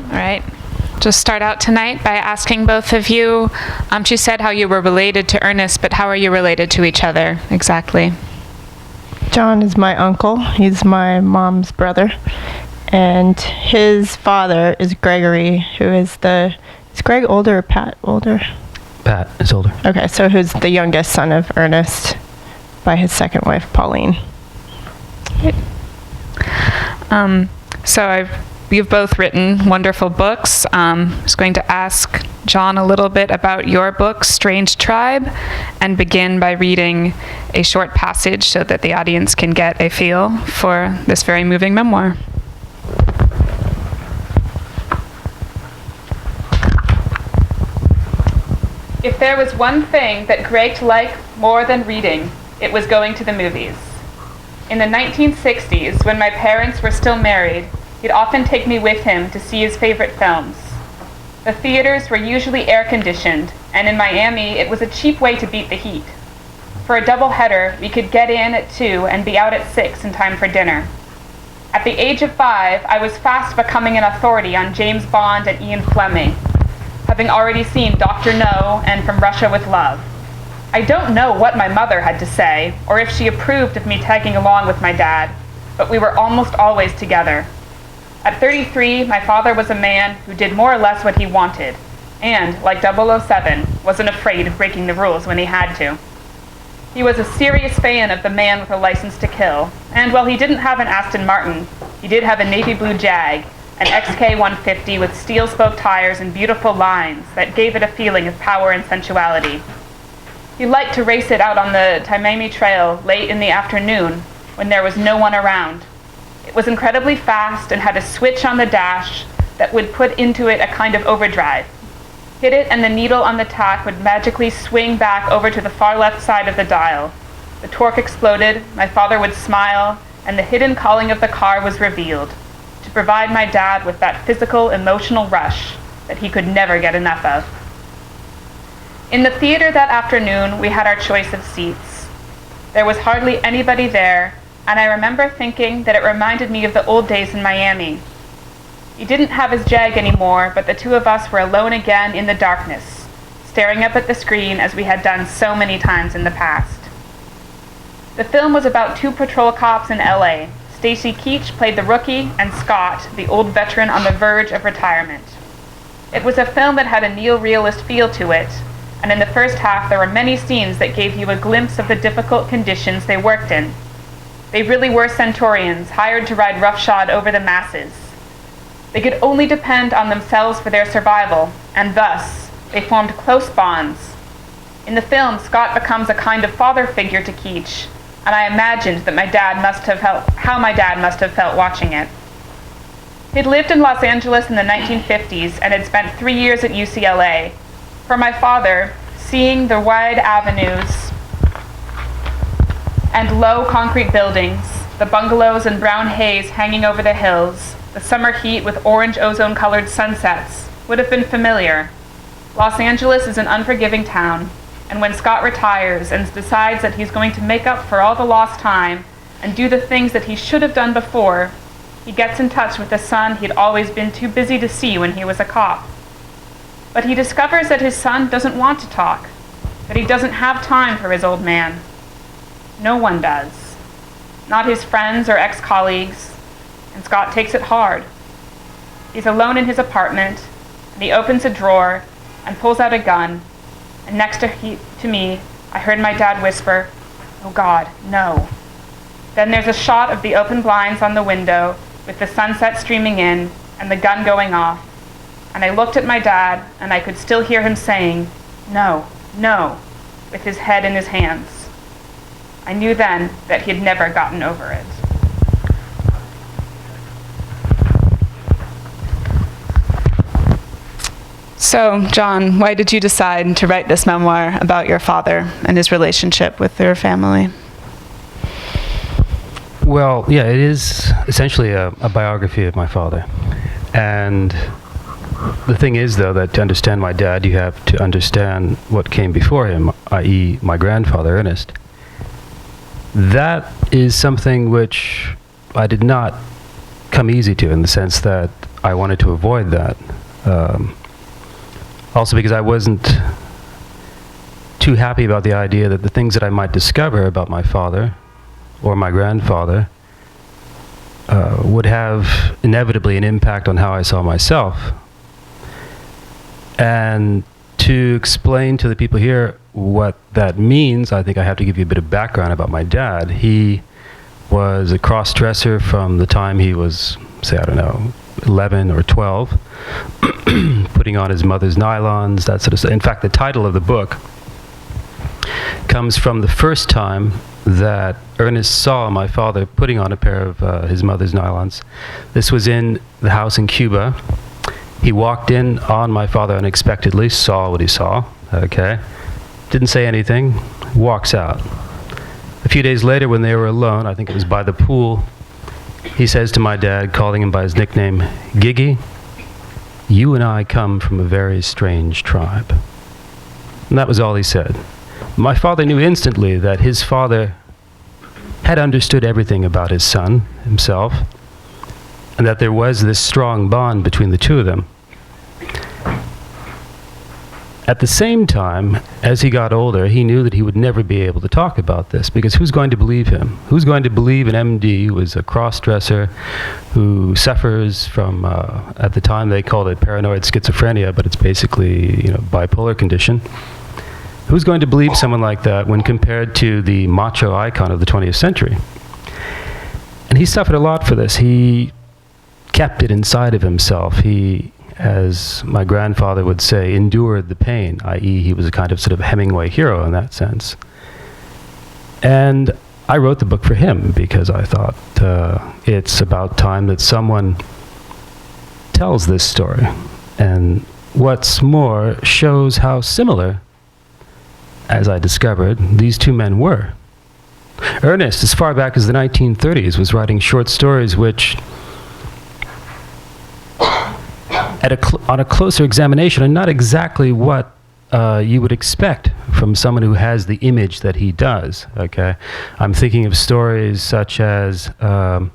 All right. Just start out tonight by asking both of you. She said how you were related to Ernest, but how are you related to each other exactly? John is my uncle. He's my mom's brother. And his father is Gregory, who is is Greg older or Pat older? Pat is older. Okay, so who's the youngest son of Ernest by his second wife, Pauline. You've both written wonderful books. I was going to ask John a little bit about your book, Strange Tribe, and begin by reading a short passage so that the audience can get a feel for this very moving memoir. If there was one thing that Greg liked more than reading, it was going to the movies. In the 1960s, when my parents were still married, he'd often take me with him to see his favorite films. The theaters were usually air-conditioned, and in Miami, it was a cheap way to beat the heat. For a double-header, we could get in at 2 and be out at 6 in time for dinner. At the age of 5, I was fast becoming an authority on James Bond and Ian Fleming, having already seen Dr. No and From Russia with Love. I don't know what my mother had to say, or if she approved of me tagging along with my dad, but we were almost always together. At 33, my father was a man who did more or less what he wanted, and, like 007, wasn't afraid of breaking the rules when he had to. He was a serious fan of The Man with a License to Kill, and while he didn't have an Aston Martin, he did have a navy blue Jag, an XK150 with steel-spoke tires and beautiful lines that gave it a feeling of power and sensuality. He liked to race it out on the Taimame Trail late in the afternoon when there was no one around. It was incredibly fast and had a switch on the dash that would put into it a kind of overdrive. Hit it and the needle on the tack would magically swing back over to the far left side of the dial. The torque exploded, my father would smile, and the hidden calling of the car was revealed, to provide my dad with that physical, emotional rush that he could never get enough of. In the theater that afternoon, we had our choice of seats. There was hardly anybody there, and I remember thinking that it reminded me of the old days in Miami. He didn't have his Jag anymore, but the two of us were alone again in the darkness, staring up at the screen as we had done so many times in the past. The film was about 2 patrol cops in LA. Stacy Keach played the rookie, and Scott, the old veteran on the verge of retirement. It was a film that had a neo-realist feel to it, and in the first half there were many scenes that gave you a glimpse of the difficult conditions they worked in. They really were centurions, hired to ride roughshod over the masses. They could only depend on themselves for their survival, and thus, they formed close bonds. In the film, Scott becomes a kind of father figure to Keach, and I imagined that how my dad must have felt watching it. He'd lived in Los Angeles in the 1950s and had spent 3 years at UCLA. For my father, seeing the wide avenues and low concrete buildings, the bungalows and brown haze hanging over the hills, the summer heat with orange ozone-colored sunsets, would have been familiar. Los Angeles is an unforgiving town, and when Scott retires and decides that he's going to make up for all the lost time and do the things that he should have done before, he gets in touch with the son he'd always been too busy to see when he was a cop. But he discovers that his son doesn't want to talk, that he doesn't have time for his old man. No one does. Not his friends or ex-colleagues, and Scott takes it hard. He's alone in his apartment, and he opens a drawer and pulls out a gun, and next to me, I heard my dad whisper, "Oh God, no." Then there's a shot of the open blinds on the window with the sunset streaming in and the gun going off. And I looked at my dad, and I could still hear him saying, "No, no," with his head in his hands. I knew then that he had never gotten over it. So, John, why did you decide to write this memoir about your father and his relationship with your family? Well, yeah, it is essentially a biography of my father. And the thing is, though, that to understand my dad, you have to understand what came before him, i.e. my grandfather, Ernest. That is something which I did not come easy to, in the sense that I wanted to avoid that. Also because I wasn't too happy about the idea that the things that I might discover about my father or my grandfather would have inevitably an impact on how I saw myself. And to explain to the people here what that means, I think I have to give you a bit of background about my dad. He was a cross-dresser from the time he was, say, I don't know, 11 or 12, putting on his mother's nylons, that sort of stuff. In fact, the title of the book comes from the first time that Ernest saw my father putting on a pair of his mother's nylons. This was in the house in Cuba. He walked in on my father unexpectedly, saw what he saw, okay? Didn't say anything, walks out. A few days later when they were alone, I think it was by the pool, he says to my dad, calling him by his nickname, "Gigi, you and I come from a very strange tribe." And that was all he said. My father knew instantly that his father had understood everything about his son, himself, and that there was this strong bond between the two of them. At the same time, as he got older, he knew that he would never be able to talk about this, because who's going to believe him? Who's going to believe an MD who is a cross-dresser, who suffers from, at the time they called it paranoid schizophrenia, but it's basically, bipolar condition. Who's going to believe someone like that when compared to the macho icon of the 20th century? And he suffered a lot for this. He kept it inside of himself. He, as my grandfather would say, endured the pain, i.e. he was a kind of sort of Hemingway hero in that sense. And I wrote the book for him because I thought it's about time that someone tells this story. And what's more, shows how similar, as I discovered, these two men were. Ernest, as far back as the 1930s, was writing short stories which, on a closer examination, are not exactly what you would expect from someone who has the image that he does, okay? I'm thinking of stories such as A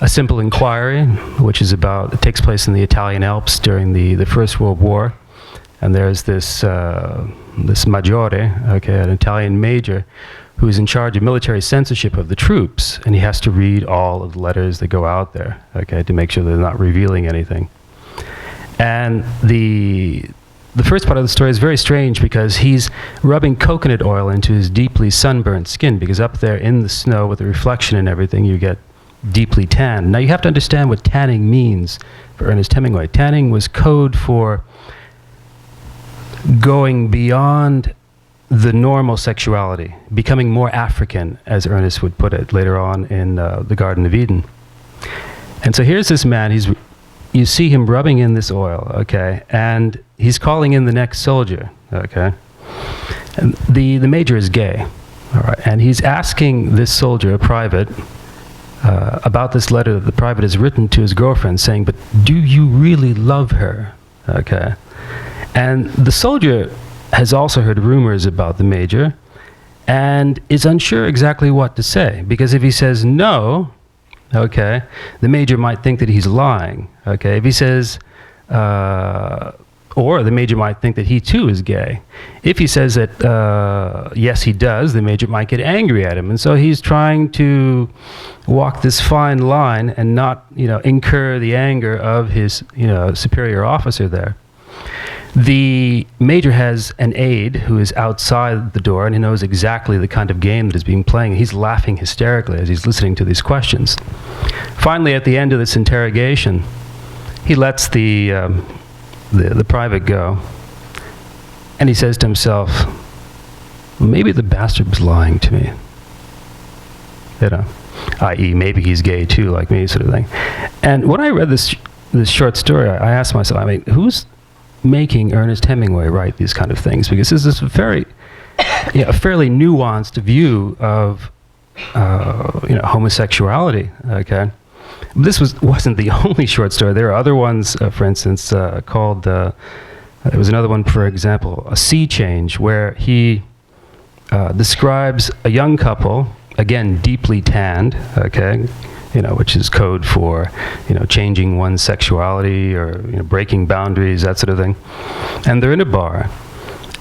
Simple Inquiry, which is it takes place in the Italian Alps during the First World War. And there's this maggiore, okay, an Italian major, who is in charge of military censorship of the troops, and he has to read all of the letters that go out there, okay, to make sure they're not revealing anything. And the first part of the story is very strange because he's rubbing coconut oil into his deeply sunburnt skin, because up there in the snow with the reflection and everything, you get deeply tanned. Now you have to understand what tanning means for Ernest Hemingway. Tanning was code for going beyond the normal sexuality, becoming more African, as Ernest would put it later on in the Garden of Eden. And so here's this man, you see him rubbing in this oil, okay, and he's calling in the next soldier, okay. And the major is gay, all right, and he's asking this soldier, a private, about this letter that the private has written to his girlfriend, saying, "But do you really love her?" Okay. And the soldier has also heard rumors about the major and is unsure exactly what to say, because if he says no, okay, the major might think that he's lying, okay. If he says, or the major might think that he too is gay. If he says that, yes, he does, the major might get angry at him. And so he's trying to walk this fine line and not, incur the anger of his, superior officer there. The major has an aide who is outside the door, and he knows exactly the kind of game that is being played. He's laughing hysterically as he's listening to these questions. Finally, at the end of this interrogation, he lets the private go, and he says to himself, "Maybe the bastard was lying to me," i.e. maybe he's gay too, like me, sort of thing. And when I read this short story, I asked myself, who's making Ernest Hemingway write these kind of things? Because this is a fairly nuanced view of homosexuality, okay. This wasn't the only short story. There are other ones, for instance, called, there was another one, for example, A Sea Change, where he describes a young couple, again, deeply tanned, okay, which is code for, changing one's sexuality or breaking boundaries, that sort of thing. And they're in a bar.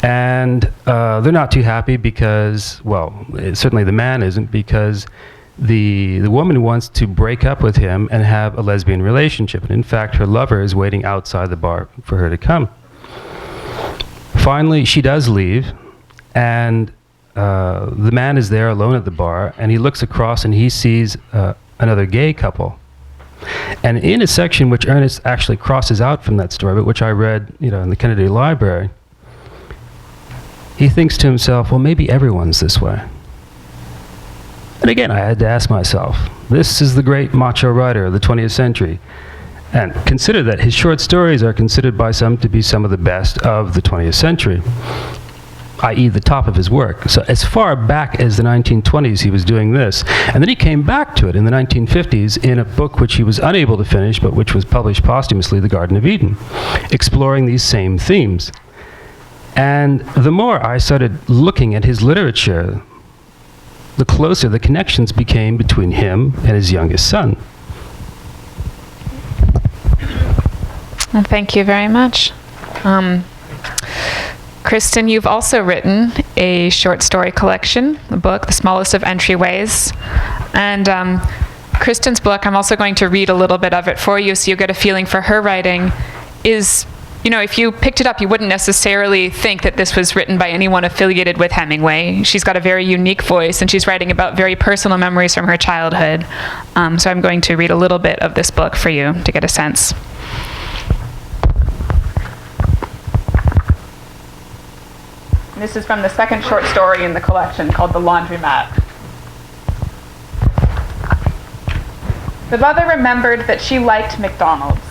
And they're not too happy because, certainly the man isn't, because the woman wants to break up with him and have a lesbian relationship. And in fact, her lover is waiting outside the bar for her to come. Finally, she does leave, and the man is there alone at the bar, and he looks across and he sees another gay couple. And in a section which Ernest actually crosses out from that story, but which I read, in the Kennedy Library, he thinks to himself, well, maybe everyone's this way. And again, I had to ask myself, this is the great macho writer of the 20th century. And consider that his short stories are considered by some to be some of the best of the 20th century, i.e. the top of his work. So as far back as the 1920s, he was doing this. And then he came back to it in the 1950s in a book which he was unable to finish, but which was published posthumously, The Garden of Eden, exploring these same themes. And the more I started looking at his literature, the closer the connections became between him and his youngest son. Well, thank you very much. Cristen, you've also written a short story collection, the book, The Smallest of Entryways. And Kristen's book, I'm also going to read a little bit of it for you so you get a feeling for her writing, is, if you picked it up, you wouldn't necessarily think that this was written by anyone affiliated with Hemingway. She's got a very unique voice, and she's writing about very personal memories from her childhood. So I'm going to read a little bit of this book for you to get a sense. This is from the second short story in the collection called The Laundromat. The mother remembered that she liked McDonald's.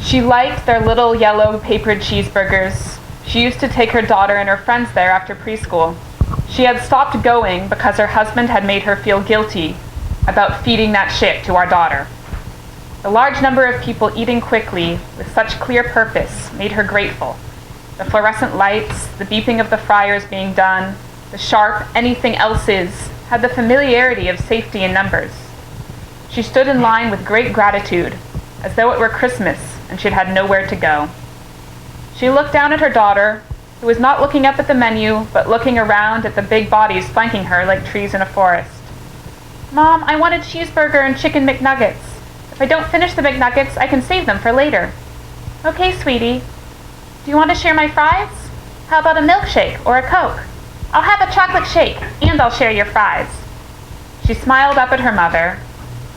She liked their little yellow papered cheeseburgers. She used to take her daughter and her friends there after preschool. She had stopped going because her husband had made her feel guilty about feeding that shit to our daughter. The large number of people eating quickly with such clear purpose made her grateful. The fluorescent lights, the beeping of the fryers being done, the sharp anything else's had the familiarity of safety in numbers. She stood in line with great gratitude, as though it were Christmas and she'd had nowhere to go. She looked down at her daughter, who was not looking up at the menu, but looking around at the big bodies flanking her like trees in a forest. Mom, I want a cheeseburger and chicken McNuggets. If I don't finish the McNuggets, I can save them for later. Okay, sweetie. Do you want to share my fries? How about a milkshake or a Coke? I'll have a chocolate shake, and I'll share your fries. She smiled up at her mother,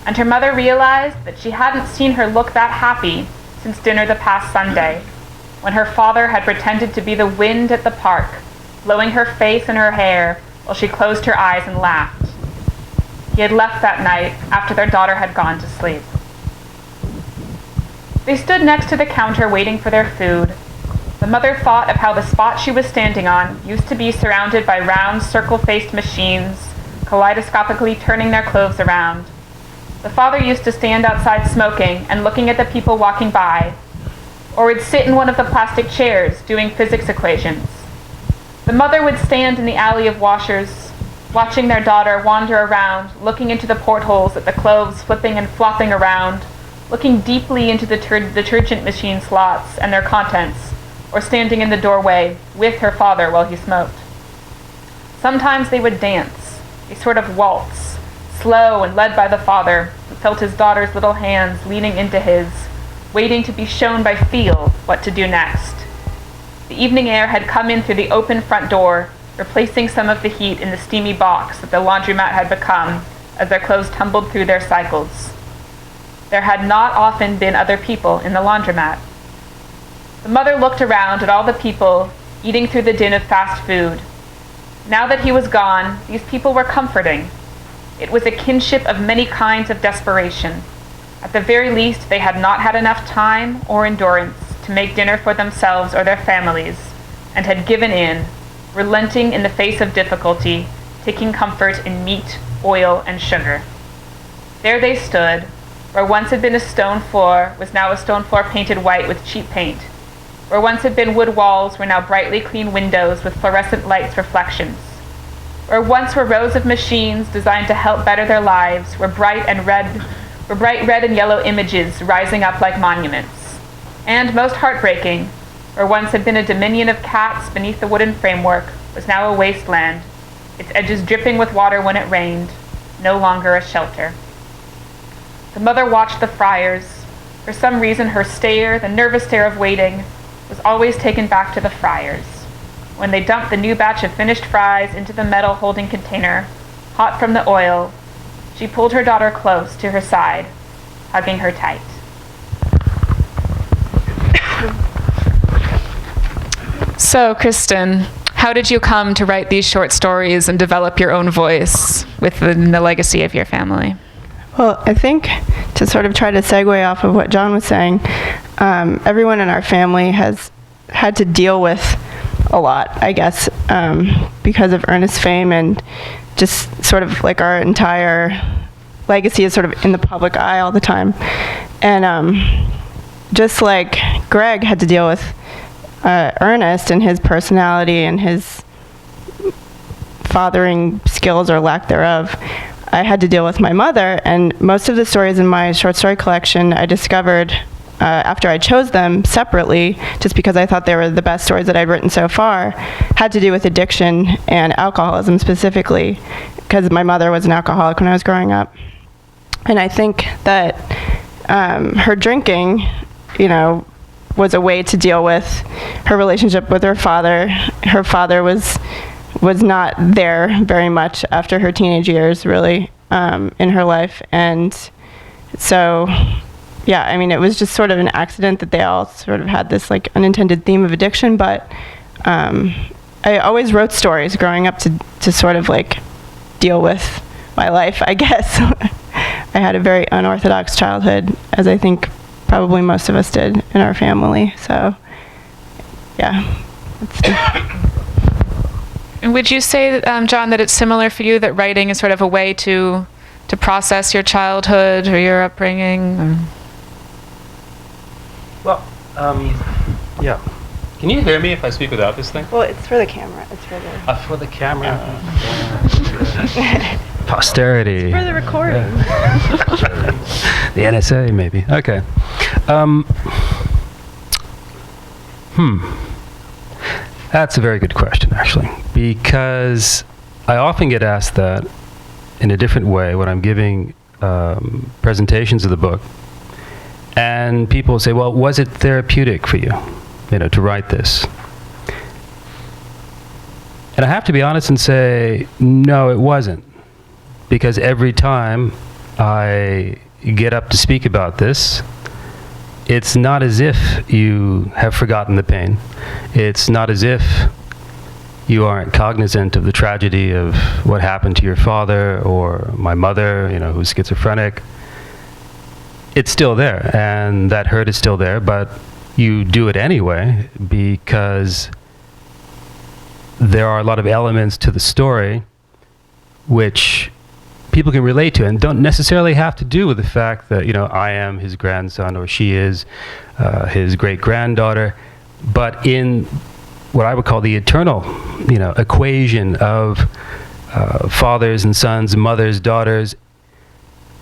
and her mother realized that she hadn't seen her look that happy since dinner the past Sunday, when her father had pretended to be the wind at the park, blowing her face and her hair while she closed her eyes and laughed. He had left that night after their daughter had gone to sleep. They stood next to the counter waiting for their food. The mother thought of how the spot she was standing on used to be surrounded by round, circle-faced machines, kaleidoscopically turning their clothes around. The father used to stand outside smoking and looking at the people walking by, or would sit in one of the plastic chairs doing physics equations. The mother would stand in the alley of washers, watching their daughter wander around, looking into the portholes at the clothes flipping and flopping around, looking deeply into the detergent machine slots and their contents, or standing in the doorway with her father while he smoked. Sometimes they would dance, a sort of waltz, slow and led by the father, who felt his daughter's little hands leaning into his, waiting to be shown by feel what to do next. The evening air had come in through the open front door, replacing some of the heat in the steamy box that the laundromat had become as their clothes tumbled through their cycles. There had not often been other people in the laundromat. The mother looked around at all the people eating through the din of fast food. Now that he was gone, these people were comforting. It was a kinship of many kinds of desperation. At the very least, they had not had enough time or endurance to make dinner for themselves or their families, and had given in, relenting in the face of difficulty, taking comfort in meat, oil, and sugar. There they stood. Where once had been a stone floor was now a stone floor painted white with cheap paint. Where once had been wood walls were now brightly clean windows with fluorescent lights reflections. where once were rows of machines designed to help better their lives, were bright red and yellow images rising up like monuments. And most heartbreaking, where once had been a dominion of cats beneath the wooden framework, was now a wasteland, its edges dripping with water when it rained, no longer a shelter. The mother watched the friars. For some reason, her stare, the nervous stare of waiting, was always taken back to the friars. When they dumped the new batch of finished fries into the metal holding container, hot from the oil, she pulled her daughter close to her side, hugging her tight. So, Cristen, how did you come to write these short stories and develop your own voice within the legacy of your family? Well, I think to sort of try to segue off of what John was saying, everyone in our family has had to deal with a lot, I guess, because of Ernest's fame, and just sort of like our entire legacy is sort of in the public eye all the time. And just like Greg had to deal with Ernest and his personality and his fathering skills or lack thereof, I had to deal with my mother. And most of the stories in my short story collection I discovered after I chose them separately, just because I thought they were the best stories that I'd written so far, had to do with addiction and alcoholism specifically, because my mother was an alcoholic when I was growing up. And I think that her drinking, was a way to deal with her relationship with her father. Her father was not there very much after her teenage years, really, in her life. And so, yeah, I mean, it was just sort of an accident that they all sort of had this like unintended theme of addiction. But I always wrote stories growing up to sort of like deal with my life, I guess. I had a very unorthodox childhood, as I think probably most of us did in our family. So, yeah. And would you say, John, that it's similar for you, that writing is sort of a way to process your childhood or your upbringing? Or? Well, yeah. Can you hear me if I speak without this thing? Well, it's for the camera. It's for the... For the camera. Posterity. For the recording. The NSA, maybe. Okay. That's a very good question, actually, because I often get asked that in a different way when I'm giving presentations of the book. And people say, well, was it therapeutic for you, to write this? And I have to be honest and say, no, it wasn't. Because every time I get up to speak about this, it's not as if you have forgotten the pain. It's not as if you aren't cognizant of the tragedy of what happened to your father or my mother, who's schizophrenic. It's still there, and that hurt is still there, but you do it anyway because there are a lot of elements to the story which people can relate to and don't necessarily have to do with the fact that, I am his grandson or she is his great-granddaughter, but in what I would call the eternal, equation of fathers and sons, mothers, daughters,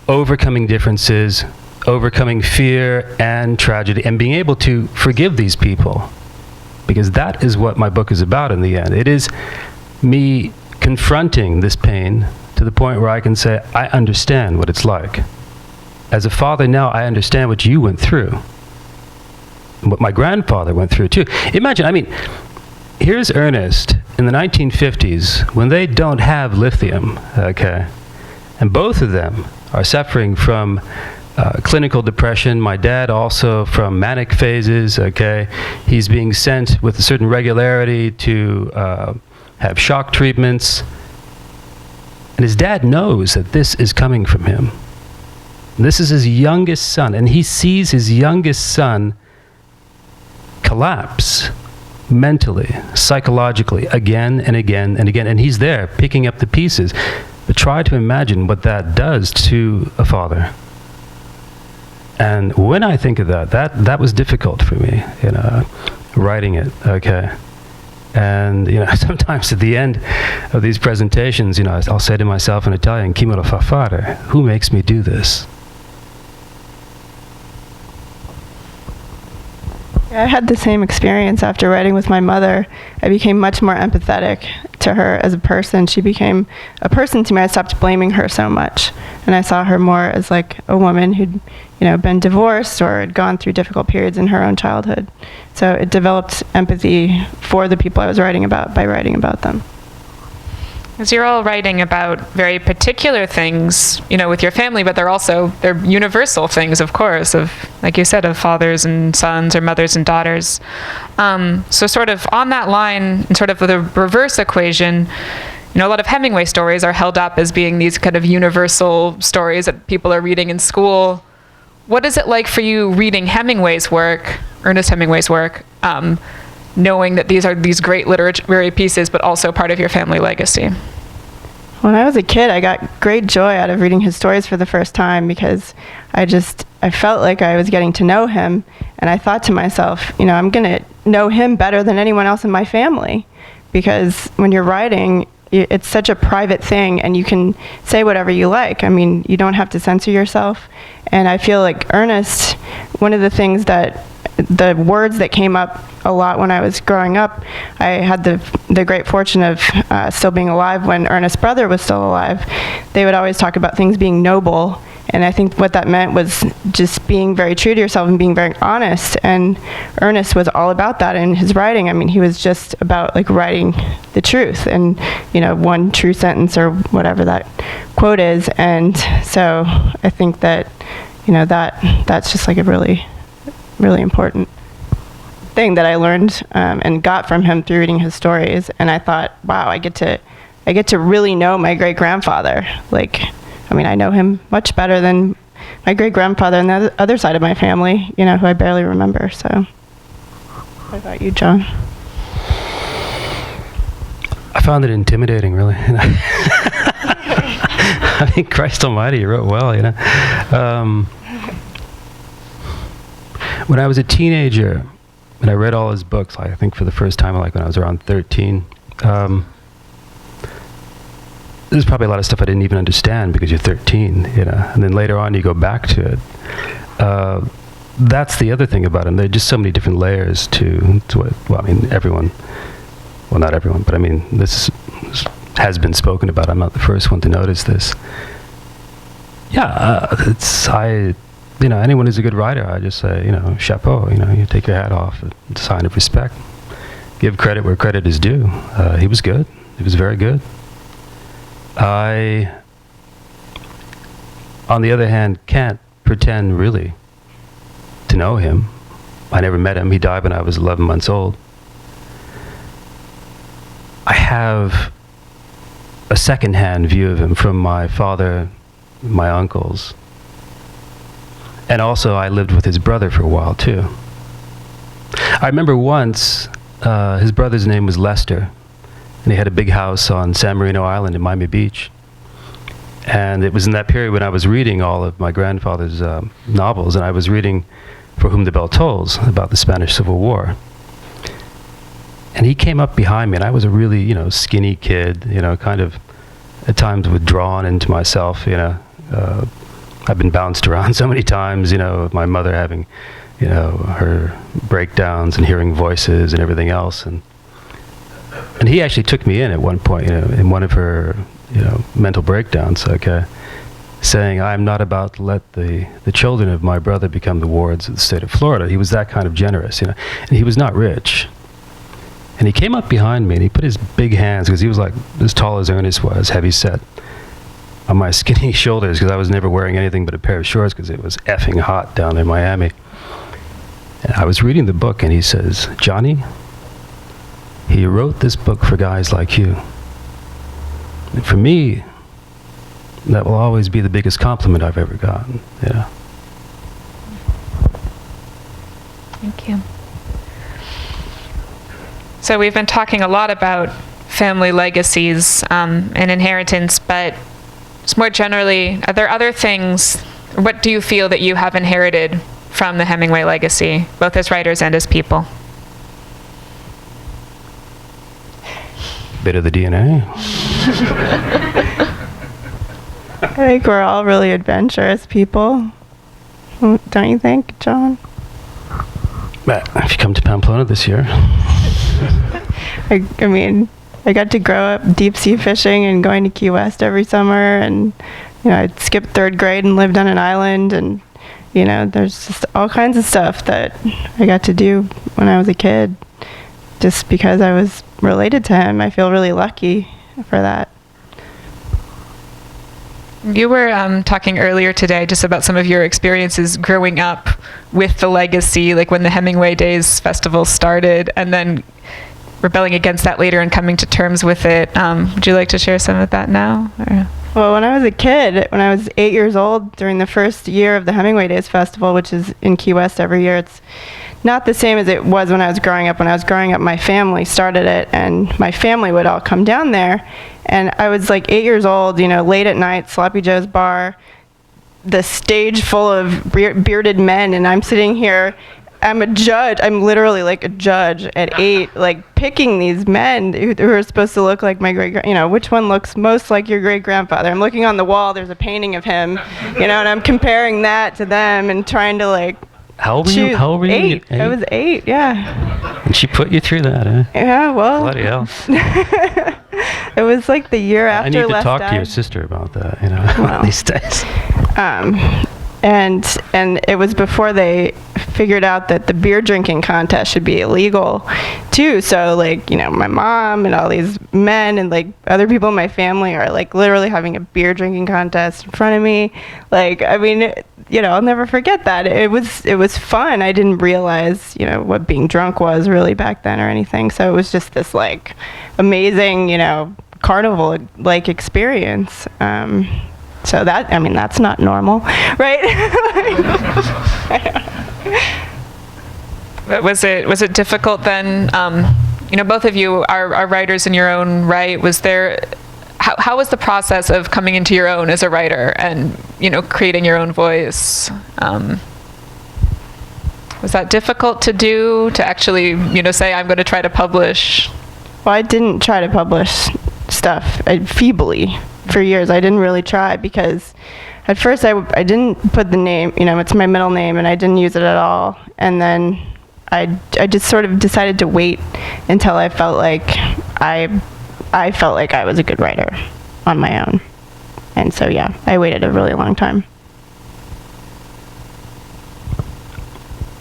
overcoming differences, overcoming fear and tragedy, and being able to forgive these people, because that is what my book is about in the end. It is me confronting this pain to the point where I can say, I understand what it's like. As a father now, I understand what you went through, what my grandfather went through too. Imagine, here's Ernest in the 1950s when they don't have lithium, okay? And both of them are suffering from clinical depression. My dad also from manic phases, okay? He's being sent with a certain regularity to have shock treatments. And his dad knows that this is coming from him. This is his youngest son, and he sees his youngest son collapse mentally, psychologically, again and again and again. And he's there picking up the pieces. But try to imagine what that does to a father. And when I think of that was difficult for me, writing it, okay? And, sometimes at the end of these presentations, I'll say to myself in Italian, "Chi me lo fa fare?" Who makes me do this? I had the same experience after writing with my mother. I became much more empathetic to her as a person. She became a person to me. I stopped blaming her so much, and I saw her more as like a woman who'd, been divorced or had gone through difficult periods in her own childhood. So it developed empathy for the people I was writing about by writing about them. As you're all writing about very particular things, with your family, but they're universal things, of course, of, like you said, of fathers and sons or mothers and daughters. So sort of on that line, and sort of the reverse equation, a lot of Hemingway stories are held up as being these kind of universal stories that people are reading in school. What is it like for you reading Hemingway's work, Ernest Hemingway's work, knowing that these are these great literary pieces, but also part of your family legacy? When I was a kid, I got great joy out of reading his stories for the first time because I felt like I was getting to know him, and I thought to myself, I'm going to know him better than anyone else in my family, because when you're writing, it's such a private thing, and you can say whatever you like. I mean, you don't have to censor yourself. And I feel like Ernest, one of the things that the words that came up a lot when I was growing up, I had the great fortune of still being alive when Ernest's brother was still alive. They would always talk about things being noble, and I think what that meant was just being very true to yourself and being very honest, and Ernest was all about that in his writing. I mean, he was just about like writing the truth and, one true sentence or whatever that quote is, and so I think that, that's just like a really, really important thing that I learned and got from him through reading his stories. And I thought, wow, I get to really know my great-grandfather. I know him much better than my great-grandfather on the other side of my family, who I barely remember. So what about you, John? I found it intimidating, really. I mean, Christ almighty, you wrote well, When I was a teenager, and I read all his books, I think for the first time, when I was around 13, there's probably a lot of stuff I didn't even understand because you're 13, and then later on you go back to it. That's the other thing about him. There are just so many different layers to what, everyone, well, not everyone, but this has been spoken about. I'm not the first one to notice this. Yeah, anyone who's a good writer, I just say, chapeau, you take your hat off, it's a sign of respect. Give credit where credit is due. He was good. He was very good. I, on the other hand, can't pretend really to know him. I never met him. He died when I was 11 months old. I have a second-hand view of him from my father, my uncles. And also, I lived with his brother for a while, too. I remember once, his brother's name was Lester, and he had a big house on San Marino Island in Miami Beach. And it was in that period when I was reading all of my grandfather's novels, and I was reading For Whom the Bell Tolls, about the Spanish Civil War. And he came up behind me, and I was a really, skinny kid, kind of at times withdrawn into myself, I've been bounced around so many times, with my mother having, her breakdowns and hearing voices and everything else. And he actually took me in at one point, in one of her, mental breakdowns, saying, I'm not about to let the children of my brother become the wards of the state of Florida. He was that kind of generous, and he was not rich. And he came up behind me, and he put his big hands, because he was like as tall as Ernest was, heavy set, on my skinny shoulders, because I was never wearing anything but a pair of shorts because it was effing hot down there in Miami. And I was reading the book, and he says, Johnny, he wrote this book for guys like you. And for me, that will always be the biggest compliment I've ever gotten. Thank you. So we've been talking a lot about family legacies and inheritance, but just more generally, are there other things, what do you feel that you have inherited from the Hemingway legacy, both as writers and as people? bit of the DNA. I think we're all really adventurous people. Don't you think, John? But if you come to Pamplona this year. I mean, I got to grow up deep sea fishing and going to Key West every summer, and I skipped 3rd grade and lived on an island, and there's just all kinds of stuff that I got to do when I was a kid, just because I was related to him. I feel really lucky for that. You were talking earlier today just about some of your experiences growing up with the legacy, like when the Hemingway Days Festival started, and then rebelling against that later and coming to terms with it. Would you like to share some of that now? Or? Well, when I was a kid, when I was 8 years old, during the first year of the Hemingway Days Festival, which is in Key West every year, it's not the same as it was when I was growing up. When I was growing up, my family started it, and my family would all come down there. And I was like 8 years old, late at night, Sloppy Joe's bar, the stage full of bearded men, and I'm sitting here. I'm a judge. I'm literally like a judge at 8, like picking these men who are supposed to look like my which one looks most like your great-grandfather. I'm looking on the wall. There's a painting of him, and I'm comparing that to them and trying to like. How old were you? How old were you? 8. I was 8, yeah. And she put you through that, eh? Yeah, well. Bloody hell. It was like the year after I need Les to talk died. to your sister about that, Well. these days. And it was before they figured out that the beer drinking contest should be illegal too. So like, my mom and all these men and like other people in my family are like literally having a beer drinking contest in front of me. Like, I mean, I'll never forget that. It was fun. I didn't realize, what being drunk was really back then or anything. So it was just this like amazing, carnival like experience. So that's not normal, right? Was it difficult then? Both of you are writers in your own right. Was there? How was the process of coming into your own as a writer and creating your own voice? Was that difficult to do? To actually say I'm going to try to publish? Well, I didn't try to publish stuff feebly. For years, I didn't really try because at first I didn't put the name, it's my middle name, and I didn't use it at all. And then I just sort of decided to wait until I felt like I felt like I was a good writer on my own. And so, yeah, I waited a really long time.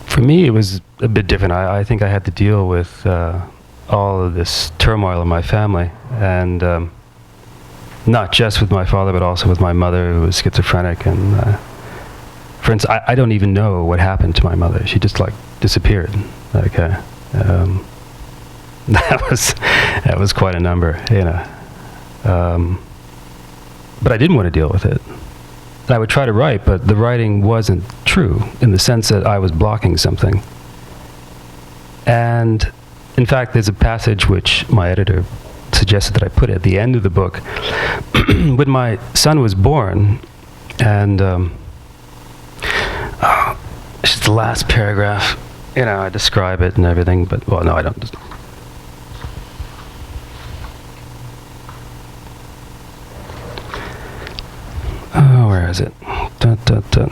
For me, it was a bit different. I think I had to deal with all of this turmoil in my family, and not just with my father, but also with my mother, who was schizophrenic. And for instance, I don't even know what happened to my mother. She just like disappeared. That was quite a number, but I didn't want to deal with it. And I would try to write, but the writing wasn't true in the sense that I was blocking something. And in fact, there's a passage which my editor suggested that I put at the end of the book. When my son was born, and it's just the last paragraph, I describe it and everything, but, well, no, I don't. Oh, where is it? Dun, dun, dun.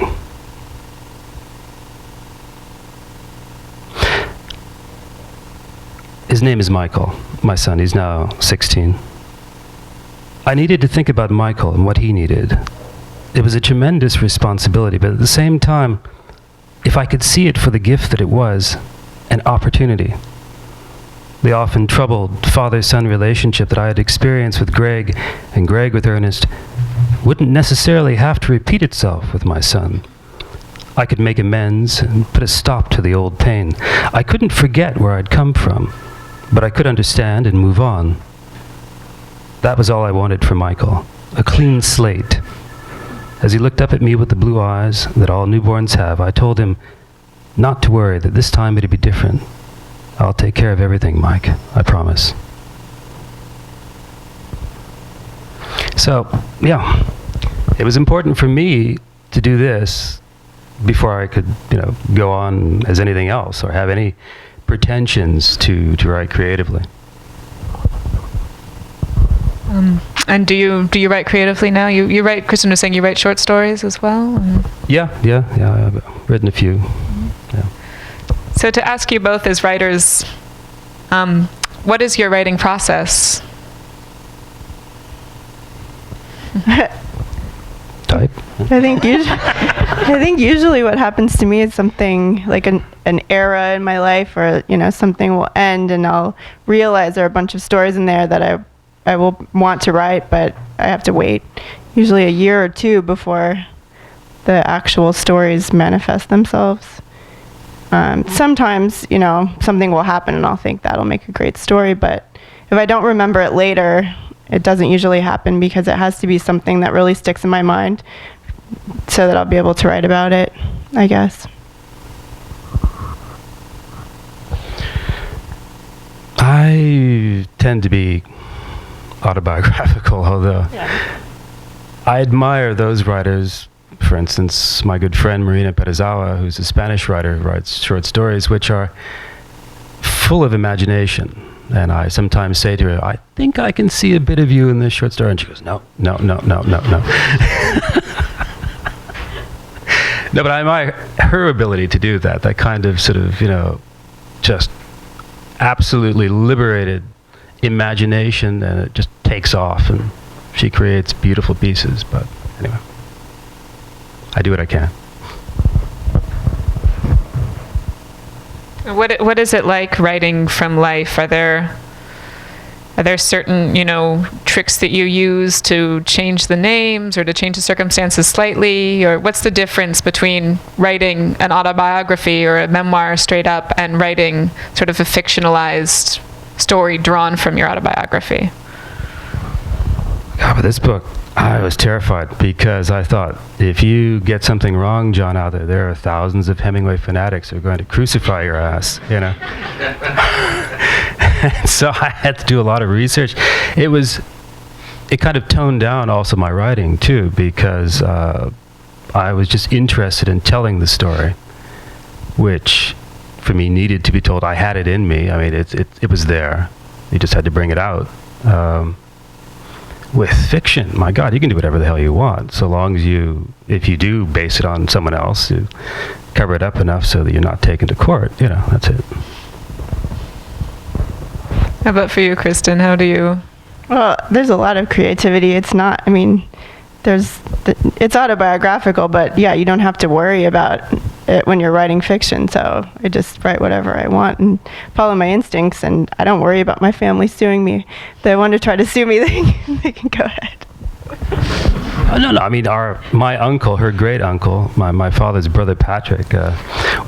His name is Michael, my son. He's now 16. I needed to think about Michael and what he needed. It was a tremendous responsibility, but at the same time, if I could see it for the gift that it was, an opportunity. The often troubled father-son relationship that I had experienced with Greg and Greg with Ernest wouldn't necessarily have to repeat itself with my son. I could make amends and put a stop to the old pain. I couldn't forget where I'd come from, but I could understand and move on. That was all I wanted for Michael, a clean slate. As he looked up at me with the blue eyes that all newborns have, I told him not to worry, that this time it'd be different. I'll take care of everything, Mike, I promise. So, yeah, it was important for me to do this before I could, go on as anything else or have any pretensions to write creatively. And do you write creatively now? You write. Cristen was saying you write short stories as well. Yeah. I've written a few. Yeah. So to ask you both as writers, what is your writing process? Type. I think usually what happens to me is something like an era in my life, or something will end, and I'll realize there are a bunch of stories in there that I will want to write, but I have to wait usually a year or two before the actual stories manifest themselves. Sometimes something will happen and I'll think that'll make a great story, but if I don't remember it later, it doesn't usually happen, because it has to be something that really sticks in my mind so that I'll be able to write about it, I guess. I tend to be autobiographical, although I admire those writers. For instance, my good friend Marina Perezawa, who's a Spanish writer, writes short stories which are full of imagination. And I sometimes say to her, I think I can see a bit of you in this short story. And she goes, no. No, but I admire her ability to do that kind of sort of, just absolutely liberated imagination, and it just takes off, and she creates beautiful pieces. But anyway, I do what I can. What is it like writing from life? Are there certain, tricks that you use to change the names or to change the circumstances slightly? Or what's the difference between writing an autobiography or a memoir straight up and writing sort of a fictionalized story drawn from your autobiography? God, but this book, I was terrified, because I thought, if you get something wrong, John, out there are thousands of Hemingway fanatics who are going to crucify your ass, And so I had to do a lot of research. It kind of toned down also my writing too, because I was just interested in telling the story, which for me needed to be told. I had it in me. I mean, it was there. You just had to bring it out. With fiction, my God, you can do whatever the hell you want, so long as if you do base it on someone else, you cover it up enough so that you're not taken to court. That's it. How about for you, Cristen? How do you? Well, there's a lot of creativity. It's not, it's autobiographical, but yeah, you don't have to worry about it when you're writing fiction. So I just write whatever I want and follow my instincts, and I don't worry about my family suing me. If they want to try to sue me, they can go ahead. No. I mean, my uncle, her great uncle, my father's brother Patrick,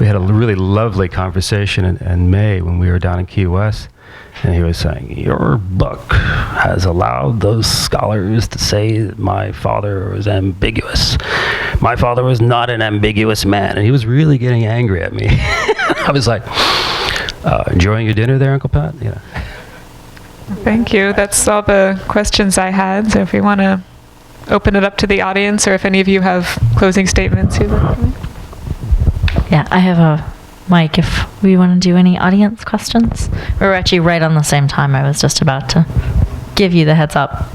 we had a really lovely conversation in May when we were down in Key West. And he was saying, your book has allowed those scholars to say that my father was ambiguous. My father was not an ambiguous man. And he was really getting angry at me. I was like, enjoying your dinner there, Uncle Pat? Thank you. That's all the questions I had. So if we want to open it up to the audience, or if any of you have closing statements you'd like to make. Yeah, I have a mic if we want to do any audience questions. We're actually right on the same time. I was just about to give you the heads up.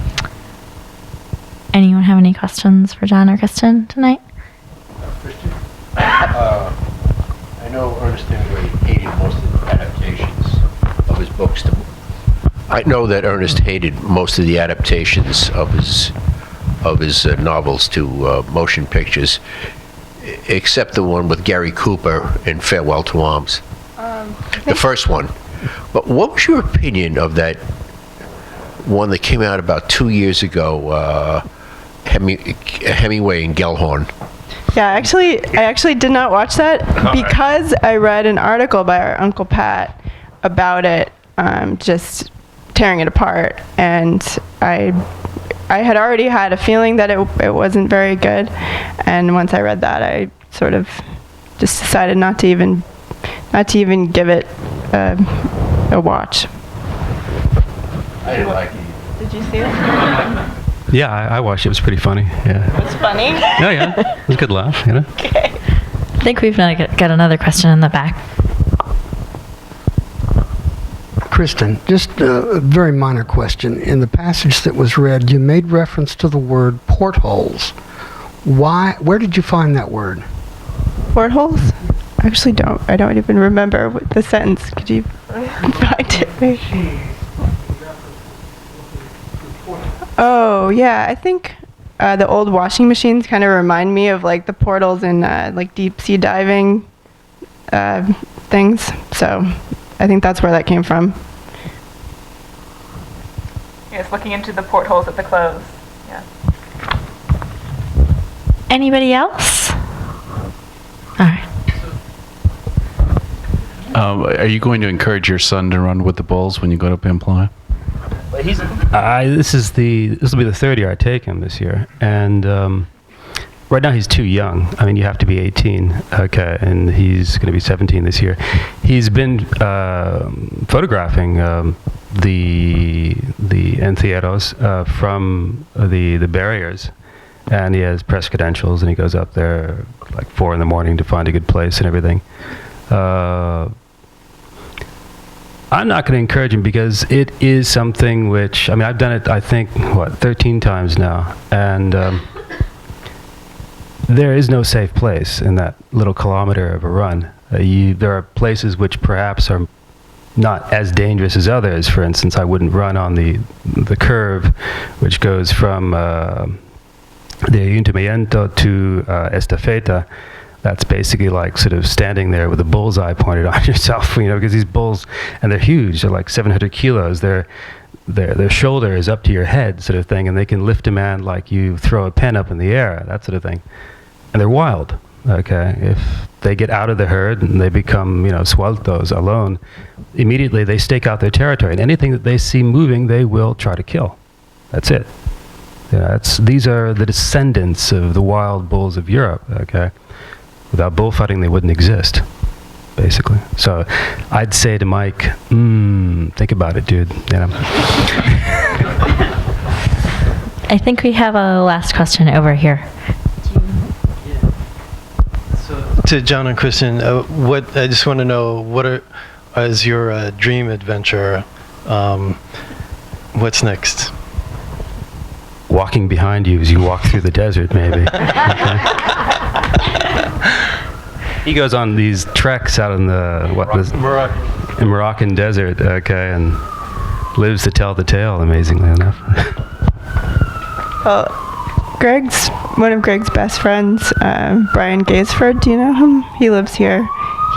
Anyone have any questions for John or Cristen tonight? I know Ernest Hemingway hated most of the adaptations of his books. I know that Ernest hated most of the adaptations of his novels to motion pictures, except the one with Gary Cooper in Farewell to Arms, the first one. But what was your opinion of that one that came out about 2 years ago, Hemingway and Gellhorn? Yeah, I actually did not watch that because I read an article by our Uncle Pat about it, just tearing it apart, and I had already had a feeling that it wasn't very good, and once I read that, I sort of just decided not to even give it a watch. I didn't like it. Did you see it? Yeah, I watched it. It was pretty funny. Yeah. It was funny. Yeah. It was a good laugh, Okay. I think we've got another question in the back. Cristen, just a very minor question. In the passage that was read, you made reference to the word portholes. Why? Where did you find that word? Portholes? I don't even remember what the sentence. Could you find it? Oh, yeah. I think the old washing machines kind of remind me of like the portals in like deep sea diving things. So I think that's where that came from. Yes, looking into the portholes at the clothes. Yeah. Anybody else? All right. Are you going to encourage your son to run with the bulls when you go to Pamplona? This will be the third year I take him this year, and right now he's too young. I mean, you have to be 18, okay, and he's going to be 17 this year. He's been photographing the encierros from the barriers, and he has press credentials, and he goes up there like 4 a.m. to find a good place and everything. I'm not going to encourage him because it is something which, I mean, I've done it, I think, 13 times now, and there is no safe place in that little kilometer of a run. There are places which perhaps are not as dangerous as others. For instance, I wouldn't run on the curve which goes from the Ayuntamiento to Estafeta. That's basically like sort of standing there with a bullseye pointed on yourself, because these bulls, and they're huge, they're like 700 kilos, their shoulder is up to your head sort of thing, and they can lift a man like you throw a pen up in the air, that sort of thing. And they're wild, okay? If they get out of the herd and they become, sueltos, alone, immediately they stake out their territory, and anything that they see moving, they will try to kill. That's it. These are the descendants of the wild bulls of Europe, okay? Without bullfighting, they wouldn't exist, basically. So I'd say to Mike, think about it, dude. I think we have a last question over here. So, to John and Cristen, I just want to know, what is your dream adventure? What's next? Walking behind you as you walk through the desert, maybe. He goes on these treks out in the Moroccan desert, okay, and lives to tell the tale, amazingly enough. Well, one of Greg's best friends, Brian Gaisford, do you know him? He lives here.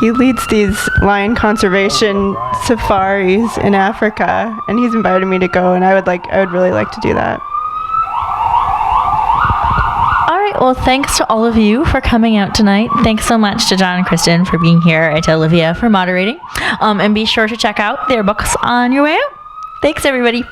He leads these lion conservation safaris in Africa, and he's invited me to go, and I would really like to do that. Well, thanks to all of you for coming out tonight. Thanks so much to John and Cristen for being here, and to Olivia for moderating. And be sure to check out their books on your way out. Thanks, everybody.